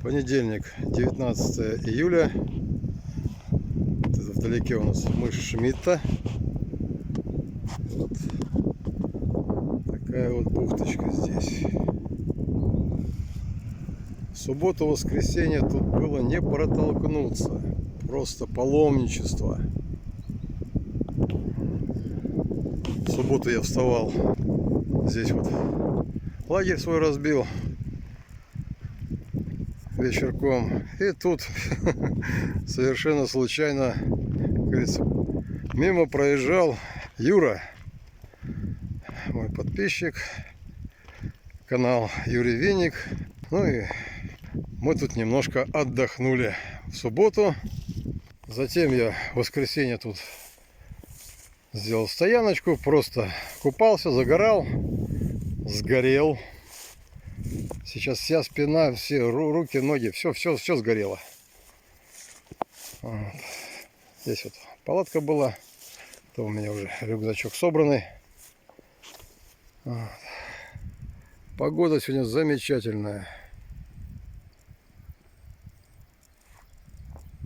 Понедельник, 19 июля. Это вдалеке у нас мышь Шмидта. Вот такая вот бухточка здесь. В субботу-воскресенье тут было не протолкнуться. Просто паломничество. В субботу я вставал. Здесь вот лагерь свой разбил вечерком. И тут совершенно случайно, как говорится, мимо проезжал Юра, мой подписчик, канал Юрий Винник. Ну и мы тут немножко отдохнули в субботу. Затем я в воскресенье тут сделал стояночку, просто купался, загорал, сгорел. Сейчас вся спина, все руки, ноги, все сгорело. Вот. Здесь вот палатка была. То у меня уже рюкзачок собранный. Вот. Погода сегодня замечательная.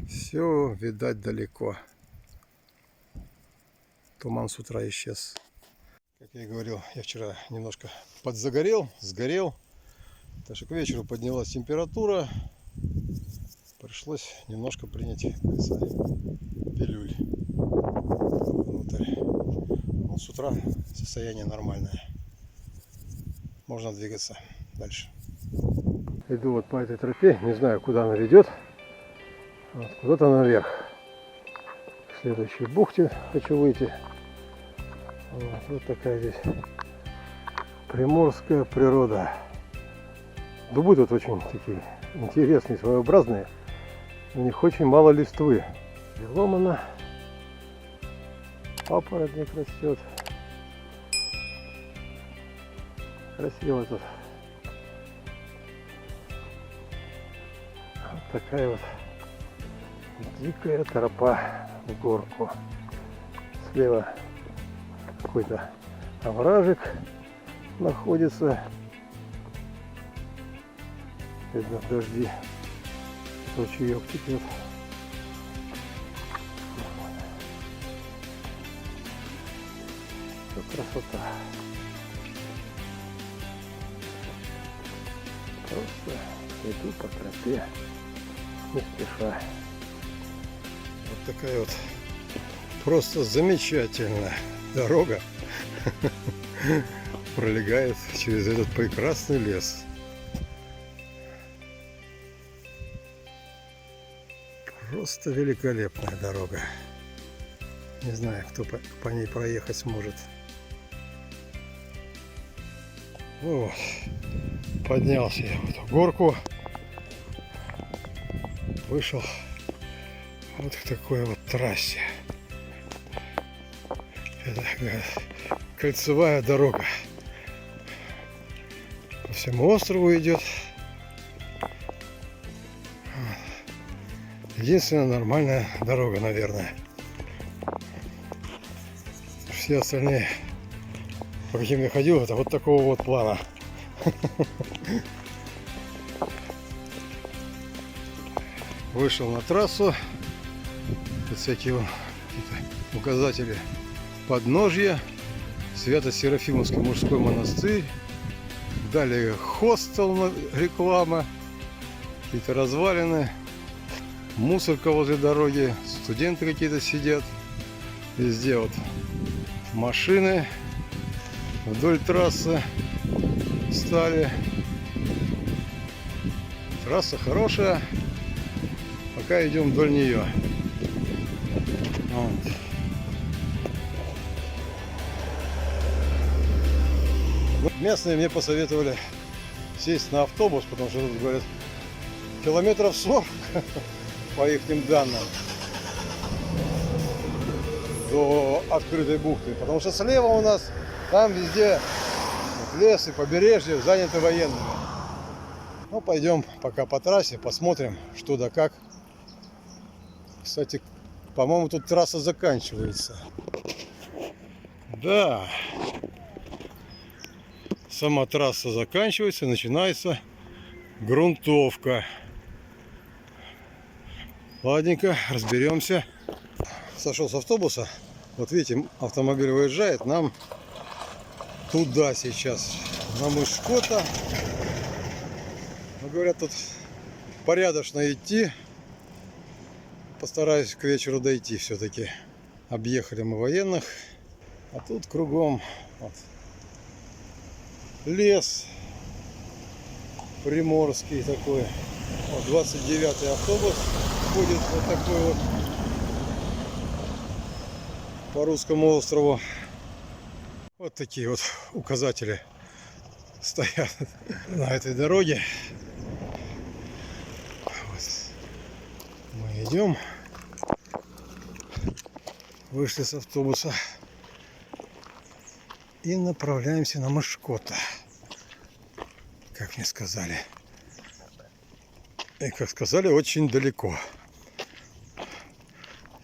Все видать далеко. Туман с утра исчез. Как я и говорил, я вчера немножко подзагорел, сгорел. Так что к вечеру поднялась температура. Пришлось немножко принять пилюль внутрь. Ну, с утра состояние нормальное. Можно двигаться дальше. Иду вот по этой тропе. Не знаю, куда она ведет. Вот, куда-то наверх. К следующей бухте хочу выйти. Вот такая здесь приморская природа. Дубы тут очень такие интересные, своеобразные. У них очень мало листвы. Переломано. Папоротник растет. Красиво тут. Вот такая вот дикая тропа в горку. Слева какой-то овражек находится. Видно, в дожди ручеек течет. Что красота. Просто иду по тропе, не спеша. Вот такая вот просто замечательная дорога пролегает через этот прекрасный лес. Просто великолепная дорога. Не знаю, кто по ней проехать сможет. Вот. Поднялся я в эту горку. Вышел вот к такой вот трассе. Это кольцевая дорога. По всему острову идет. Единственная нормальная дорога, наверное. Все остальные, по каким я ходил, это вот такого вот плана. Вышел на трассу. Тут всякие указатели подножья. Свято-Серафимовский мужской монастырь. Далее хостел, реклама. Какие-то развалины. Мусорка возле дороги. Студенты какие-то сидят. Везде вот машины. Вдоль трассы стали. Трасса хорошая. Пока идем вдоль нее. Вот. Местные мне посоветовали сесть на автобус, потому что тут, говорят, километров 40 по их данным до открытой бухты. Потому что слева у нас там везде лес и побережье заняты военными. Ну, пойдем пока по трассе, посмотрим, что да как. Кстати, по-моему, тут трасса заканчивается. Да. Сама трасса заканчивается, начинается грунтовка. Ладненько, разберемся. Сошел с автобуса. Вот видите, автомобиль выезжает. Нам туда сейчас, на Мышкота. Но говорят, тут порядочно идти. Постараюсь к вечеру дойти все-таки. Объехали мы военных. А тут кругом вот, лес приморский такой. Вот 29-й автобус ходит вот такой вот по Русскому острову. Вот такие вот указатели стоят на этой дороге. Вот. Мы идем. Вышли с автобуса и направляемся на Мышкота, как мне сказали. И как сказали, очень далеко.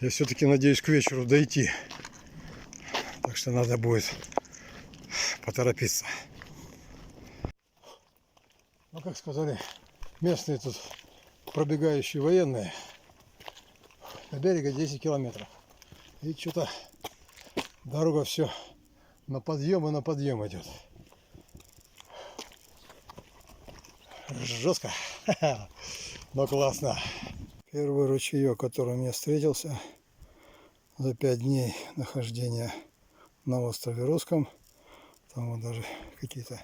Я все-таки надеюсь к вечеру дойти. Так что надо будет поторопиться. Ну, как сказали местные тут пробегающие военные, до берега 10 километров. И что-то дорога все на подъем и на подъем идет. Жестко, но классно. Первый ручеек, который мне встретился за 5 дней нахождения на острове Русском. Там вот даже какие-то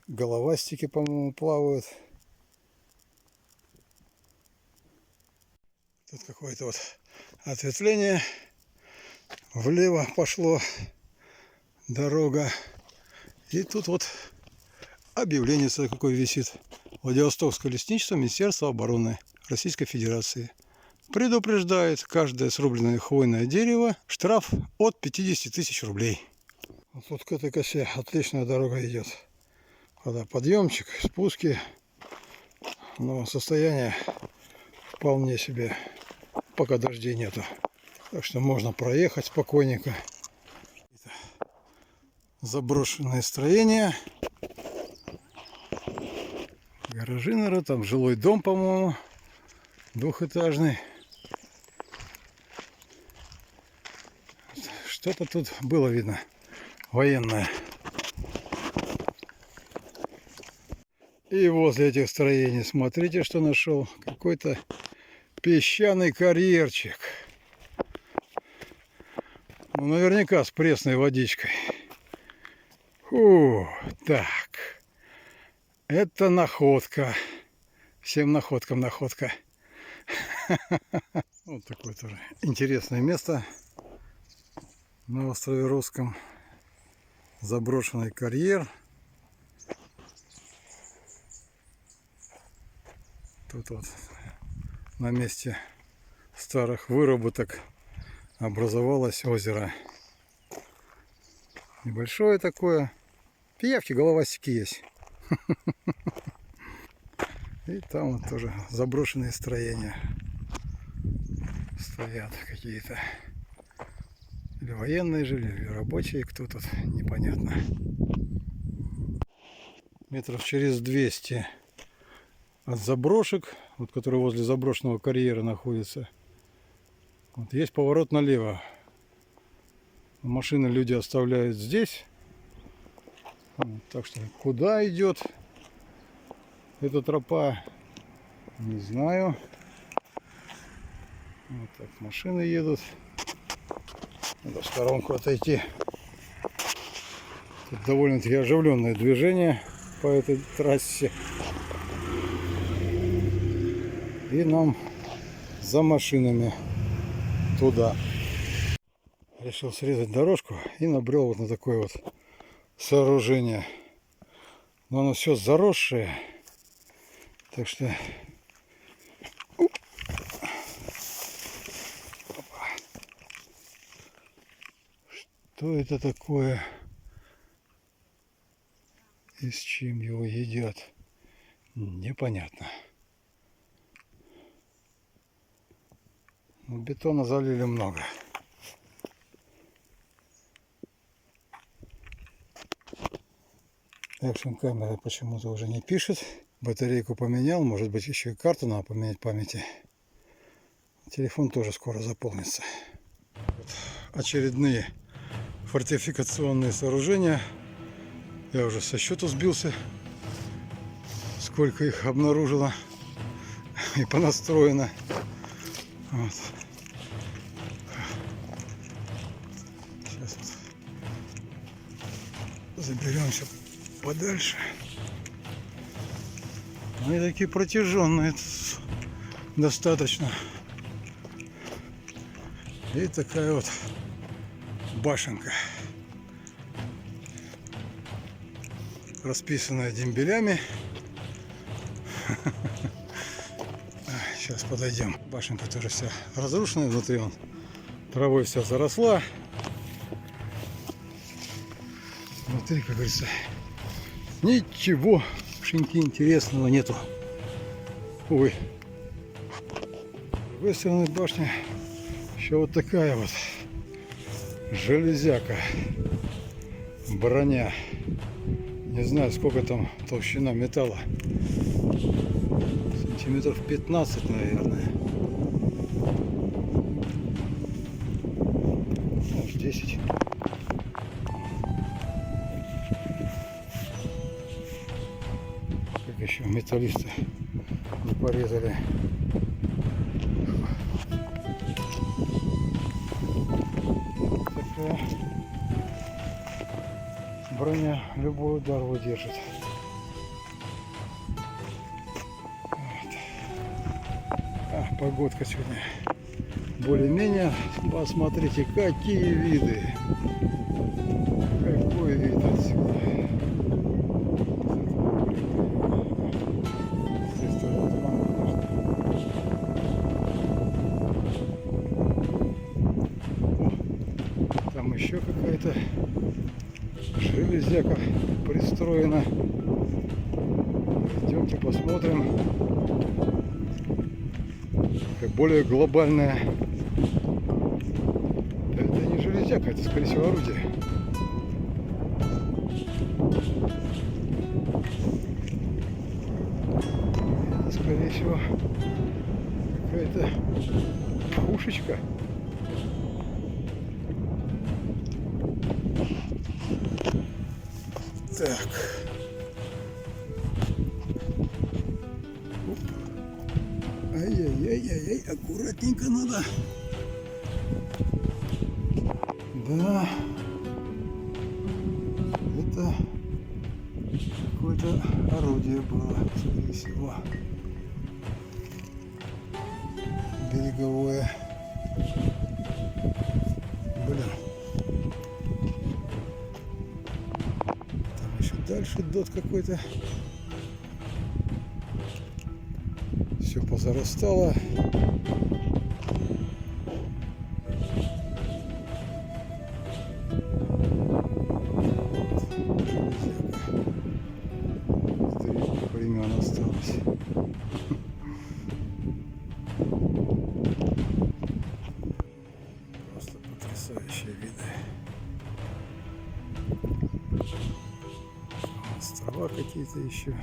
головастики, по-моему, плавают. Тут какое-то вот ответвление. Влево пошло дорога. И тут вот объявление какое висит. Владивостокское лесничество Министерства обороны Российской Федерации предупреждает: каждое срубленное хвойное дерево штраф от 50 тысяч рублей. Вот тут к этой косе отличная дорога идет. Когда подъемчик, спуски. Но состояние вполне себе, пока дождей нету. Так что можно проехать спокойненько. Заброшенные строения. Гаражи, наверное, там жилой дом, по-моему, двухэтажный. Что-то тут было видно военное. И возле этих строений, смотрите, что нашел. Какой-то песчаный карьерчик. Ну, наверняка с пресной водичкой. Фу, так. Это находка. Всем находкам находка. Вот такое тоже интересное место на острове Русском. Заброшенный карьер. Тут вот на месте старых выработок образовалось озеро. Небольшое такое. Пиявки, головастики есть. И там вот тоже заброшенные строения стоят какие-то. Или военные жили, или рабочие, кто тут, непонятно. Метров через 200 от заброшек, вот, которые возле заброшенного карьера находятся, вот, есть поворот налево. Машины люди оставляют здесь. Вот, так что куда идет эта тропа, не знаю. Вот так машины едут. Надо в сторонку отойти. Тут довольно-таки оживленное движение по этой трассе. И нам за машинами туда. Решил срезать дорожку и набрел вот на такое вот сооружение. Но оно все заросшее. Так что что это такое? И с чем его едят? Непонятно. Но бетона залили много. Экшн камера почему-то уже не пишет. Батарейку поменял. Может быть, еще и карту надо поменять памяти. Телефон тоже скоро заполнится. Вот очередные фортификационные сооружения. Я уже со счету сбился, сколько их обнаружило и понастроено. Вот. Сейчас вот заберемся подальше. Они такие протяженные достаточно. И такая вот башенка, расписанная дембелями. Сейчас подойдем. Башенка тоже вся разрушенная внутри, он травой вся заросла. Внутри, как говорится, ничего интересного нету. Ой. С другой стороны башня еще вот такая вот железяка, броня. Не знаю, сколько там толщина металла. Сантиметров 15, наверное. Может, 10. Как еще металлисты не порезали. Такая броня любой удар выдержит. Вот. Погодка сегодня более-менее. Посмотрите, какие виды. Какой вид отсюда. Там еще какая-то железяка пристроена. Идемте посмотрим. Как более глобальная. Это не железяка, это скорее всего орудие. Это скорее всего какая-то пушечка. Так. Ай-яй-яй-яй-яй, аккуратненько надо. Да. Это какое-то орудие было, скорее всего. Береговое. Блин. Там еще дальше дот какой-то. Все позарастало. Древних времен осталось. Просто потрясающие виды. Острова какие-то еще.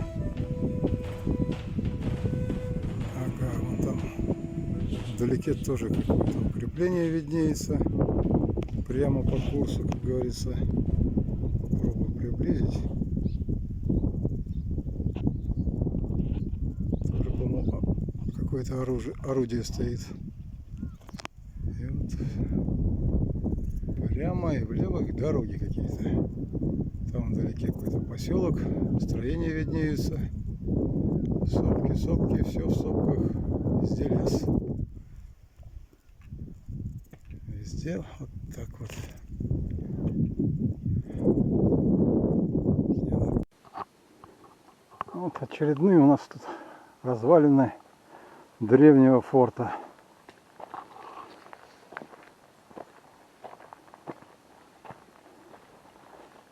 Ага, вон там вдалеке тоже какое-то укрепление виднеется. Прямо по курсу, как говорится. Попробую приблизить. Тоже, по-моему, какое-то орудие стоит. И вот прямо и влево дороги какие-то. Там вдалеке какой-то поселок, строения виднеются. Сопки, сопки, все в сопках. Везде лес. Везде вот так вот. Вот очередные у нас тут развалины древнего форта.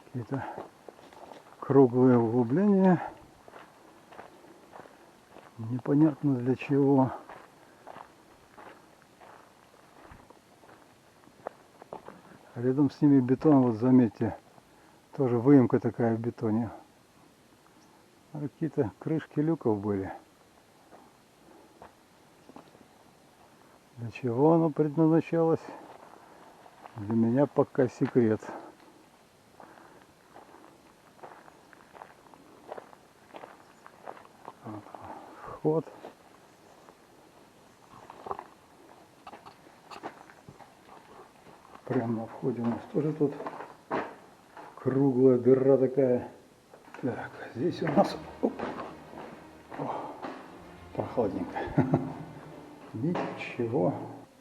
Какие-то круглые углубления. Непонятно для чего. Рядом с ними бетон, вот заметьте, тоже выемка такая в бетоне. Какие-то крышки люков были. Для Для чего оно предназначалось, для меня пока секрет. Вход. Прямо на входе у нас тоже тут круглая дыра такая. Так, здесь у нас прохладненько. Ничего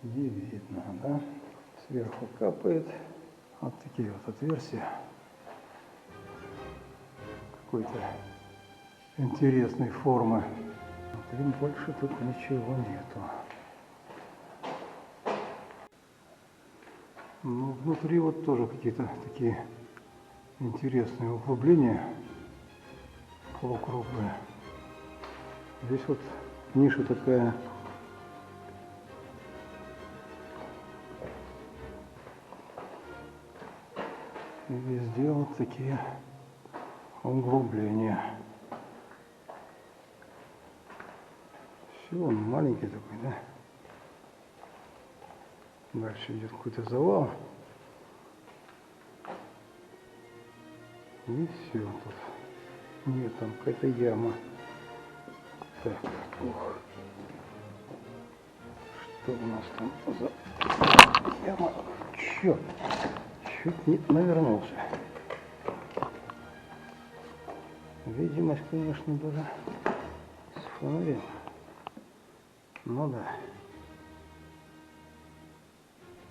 не видно, да? Сверху капает. Вот такие вот отверстия. Какой-то интересной формы. Внутри больше тут ничего нету. Ну, внутри вот тоже какие-то такие интересные углубления полукруглые. Здесь вот ниша такая. И везде вот такие углубления. Все, он маленький такой, да? Дальше идет какой-то завал. И все тут. Нет, там какая-то яма. Так, ух. Что у нас там за яма? Черт! Чуть не навернулся. Видимость, конечно, даже с фонарем. Ну да.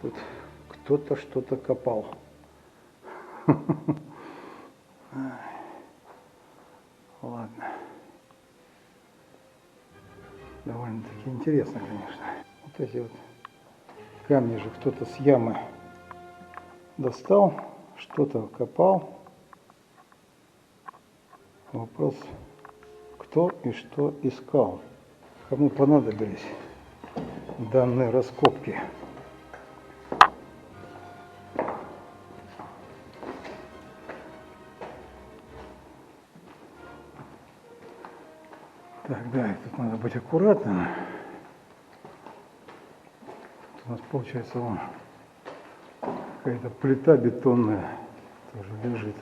Тут кто-то что-то копал. Ладно. Довольно-таки интересно, конечно. Вот эти вот камни же кто-то с ямы достал, что-то копал. Вопрос, кто и что искал. Кому понадобились данные раскопки. Так, да, тут надо быть аккуратным. Тут у нас получается вон какая-то плита бетонная тоже лежит.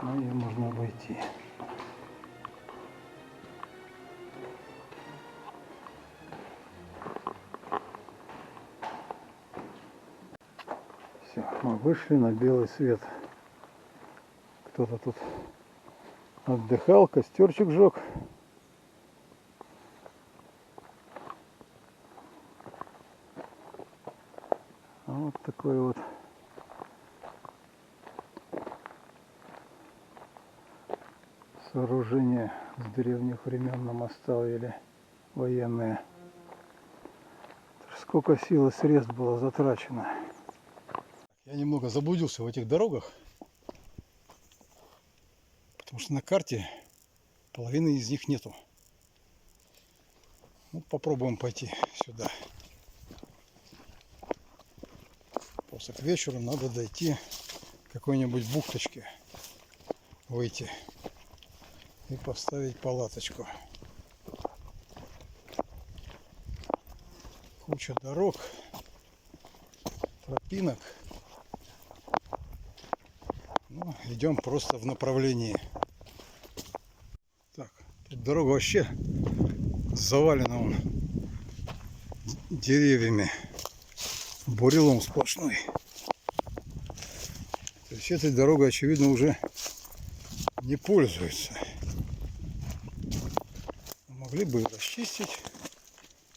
Но ее можно обойти. Все, мы вышли на белый свет. Кто-то тут отдыхал, костерчик жег. Вот такое вот сооружение с древних времен нам оставили военные. Сколько сил и средств было затрачено. Я немного заблудился в этих дорогах, потому что на карте половины из них нету. Ну, попробуем пойти сюда. Просто к вечеру надо дойти к какой-нибудь бухточке, выйти и поставить палаточку. Куча дорог, тропинок. Ну, идем просто в направлении. Так, тут дорога вообще завалена вон деревьями. Бурелом сплошной. То есть этой дорогой, очевидно, уже не пользуются. Могли бы расчистить.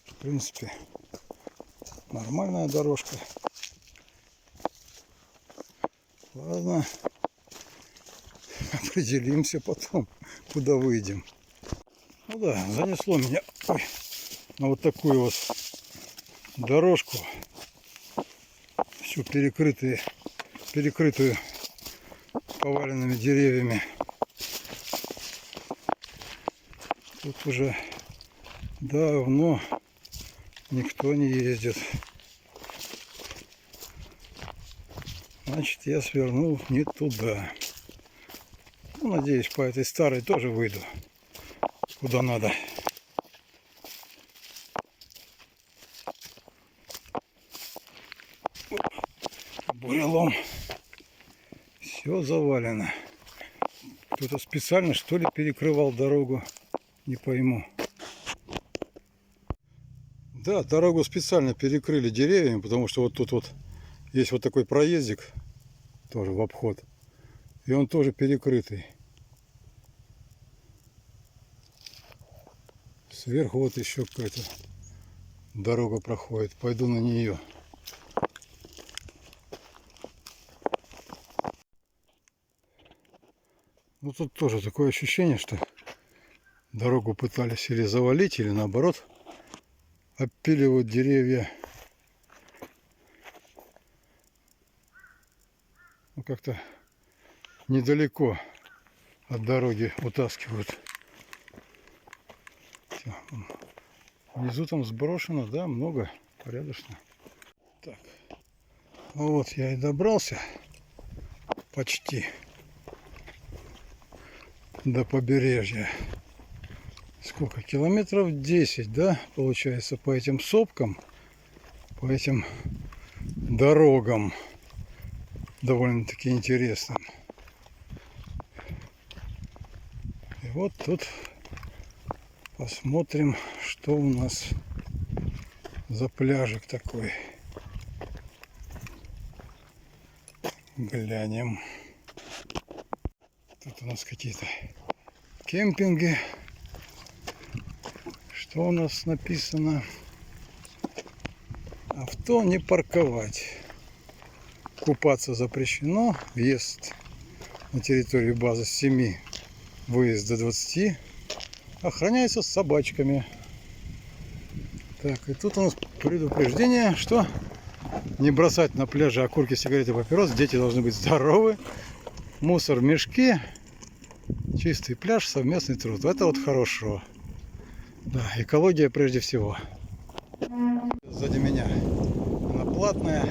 В принципе, нормальная дорожка. Ладно. Определимся потом, куда выйдем. Ну да, занесло меня на вот такую вот дорожку. Всю перекрытую поваленными деревьями. Тут уже давно никто не ездит. Значит, я свернул не туда. Ну, надеюсь, по этой старой тоже выйду куда надо. бурелом. Все завалено. Кто-то специально, что ли, перекрывал дорогу. Не пойму. Да, дорогу специально перекрыли деревьями, потому что вот тут вот есть вот такой проездик, тоже в обход. И он тоже перекрытый. Сверху вот еще какая-то дорога проходит. Пойду на нее. Ну тут тоже такое ощущение, что дорогу пытались или завалить, или наоборот обпиливают деревья. Ну как-то недалеко от дороги утаскивают. Всё. Внизу там сброшено, да, много, порядочно. Так, ну вот я и добрался почти до побережья. Сколько? Километров 10, да, получается, по этим сопкам, по этим дорогам. Довольно-таки интересным. И вот тут посмотрим, что у нас за пляжик такой. Глянем. Тут у нас какие-то кемпинги. Что у нас написано? Авто не парковать. Купаться запрещено. Въезд на территорию базы с 7, выезд до 20. Охраняется с собачками. Так, и тут у нас предупреждение, что не бросать на пляже окурки, сигареты, папирос. Дети должны быть здоровы. Мусор в мешке. Чистый пляж, совместный труд. Это вот хорошо. Да, экология прежде всего. Сзади меня она платная.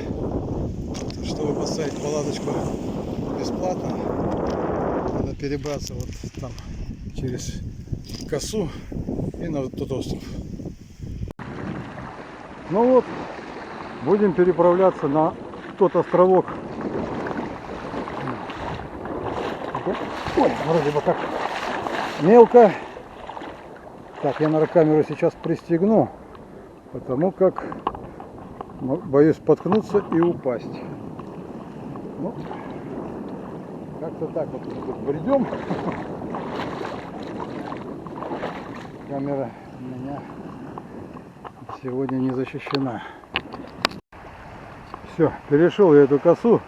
Чтобы поставить палаточку бесплатно, надо перебраться вот там через косу и на вот тот остров. Ну вот, будем переправляться на тот островок. Ой, вроде бы как мелко. Так, я на камеру сейчас пристегну, потому как боюсь споткнуться и упасть. Ну, как-то так вот тут бредем. Камера у меня сегодня не защищена. Все, перешел я эту косу.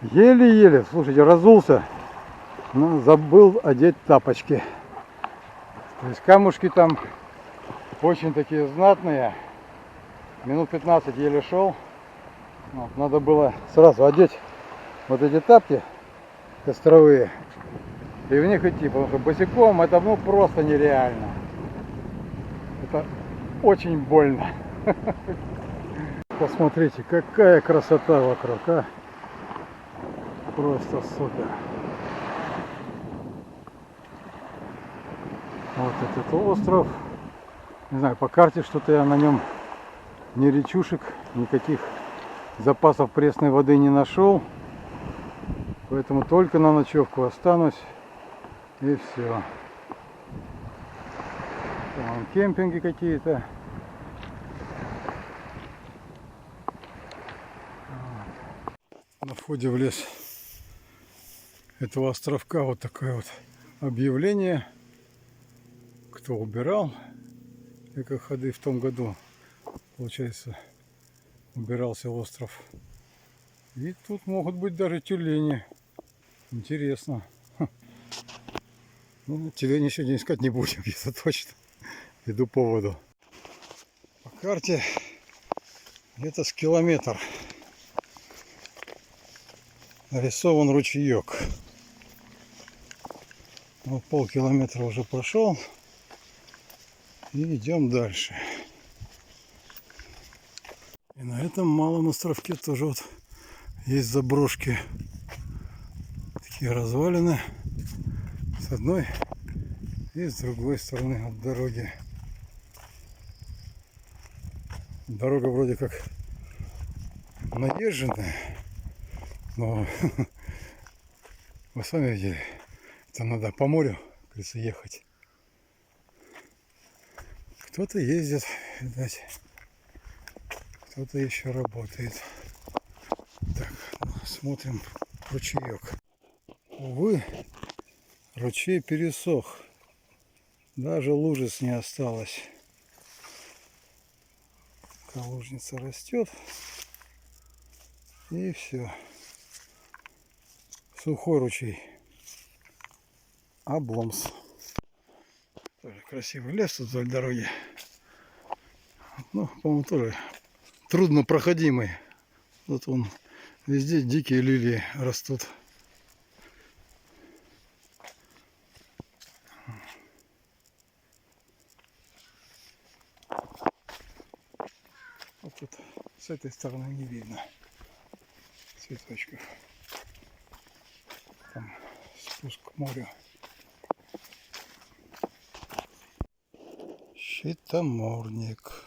Еле-еле, слушайте, разулся, но забыл одеть тапочки. То есть камушки там очень такие знатные. Минут 15 еле шел. Вот, надо было сразу одеть вот эти тапки костровые и в них идти, потому что босиком это ну просто нереально. Это очень больно. Посмотрите, какая красота вокруг, а! Просто супер. Вот этот остров. Не знаю, по карте что-то я на нем ни речушек, никаких запасов пресной воды не нашел. Поэтому только на ночевку останусь. И все. Там кемпинги какие-то. На входе в лес этого островка вот такое вот объявление. Кто убирал экоходы в том году. Получается, убирался остров. И тут могут быть даже тюлени. Интересно. Ну, тюлени сегодня искать не будем, это точно. Иду по воду. По карте где-то с километр нарисован ручеек. Вот полкилометра уже прошел. И идем дальше. И на этом малом островке тоже вот есть заброшки. Такие развалины с одной и с другой стороны от дороги. Дорога вроде как наезженная. Но вы сами видели, это надо по морю, говорится, ехать. Кто-то ездит, видать, кто-то еще работает. Так, смотрим ручеек. Увы, ручей пересох. Даже лужиц не осталось. Лужница растет. И все. Сухой ручей. Обломс. Тоже красивый лес тут вдоль дороги. Ну, по-моему, тоже труднопроходимый. Вот он, везде дикие лилии растут. Вот тут с этой стороны не видно цветочков. Там спуск к морю. Щитоморник.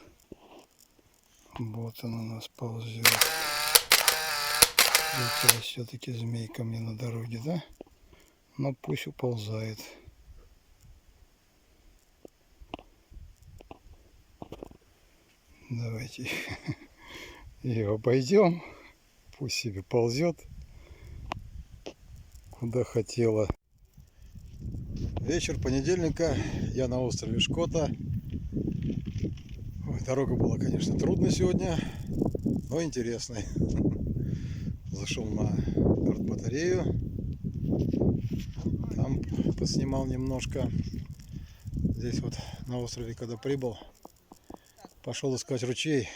Вот он у нас ползет. Летела все-таки змейка мне на дороге, да? Но пусть уползает. Давайте ее обойдем. Пусть себе ползет куда хотела. Вечер понедельника. Я на острове Шкота. Ой, дорога была, конечно, трудной сегодня, но интересной. Зашел на артбатарею. Там поснимал немножко. Здесь вот на острове, когда прибыл, пошел искать ручей.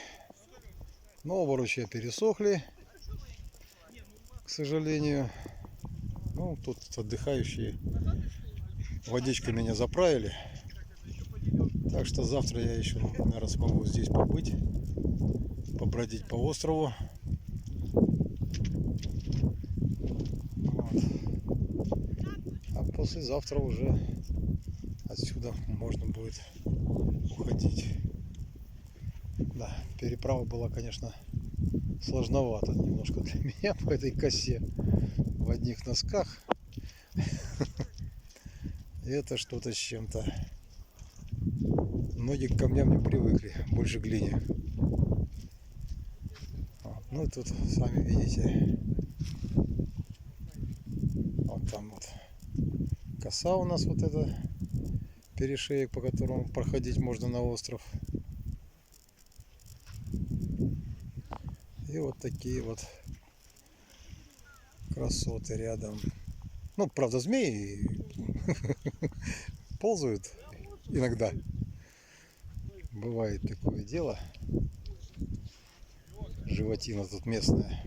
Но оба ручья пересохли, к сожалению. Ну, тут отдыхающие водичкой меня заправили. Так что завтра я еще, наверное, смогу здесь побыть, побродить по острову. Вот. А послезавтра уже отсюда можно будет уходить. Да, переправа была, конечно, сложновато немножко для меня по этой косе в одних носках. Это что-то с чем-то. Ноги к камням не привыкли, больше к глине. Вот. Ну и тут сами видите, вот там вот коса у нас, вот это перешеек, по которому проходить можно на остров. И вот такие вот красоты рядом. Ну, правда, змеи ползают иногда. Бывает такое дело. Животина тут местная.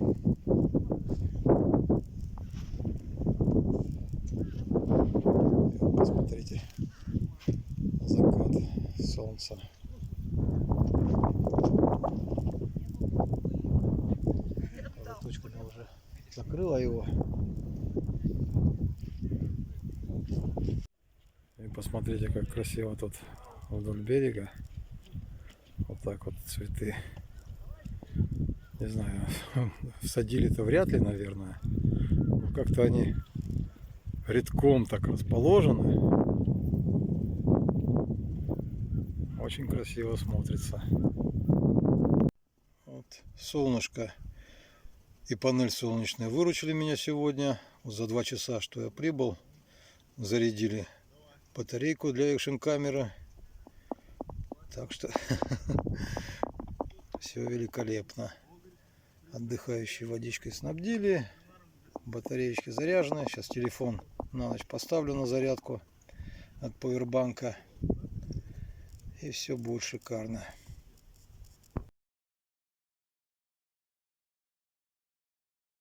Посмотрите, закат солнца. Точка уже закрыла его. И посмотрите, как красиво тут вдоль берега. Вот так вот цветы. Не знаю, садили-то вряд ли, наверное. Но как-то они рядком так расположены. Очень красиво смотрится. Вот солнышко и панель солнечная выручили меня сегодня. Вот за 2 часа, что я прибыл, зарядили батарейку для экшн камеры. Так что все великолепно. Отдыхающие водичкой снабдили. Батареечки заряжены. Сейчас телефон на ночь поставлю на зарядку от пауэрбанка. И все будет шикарно.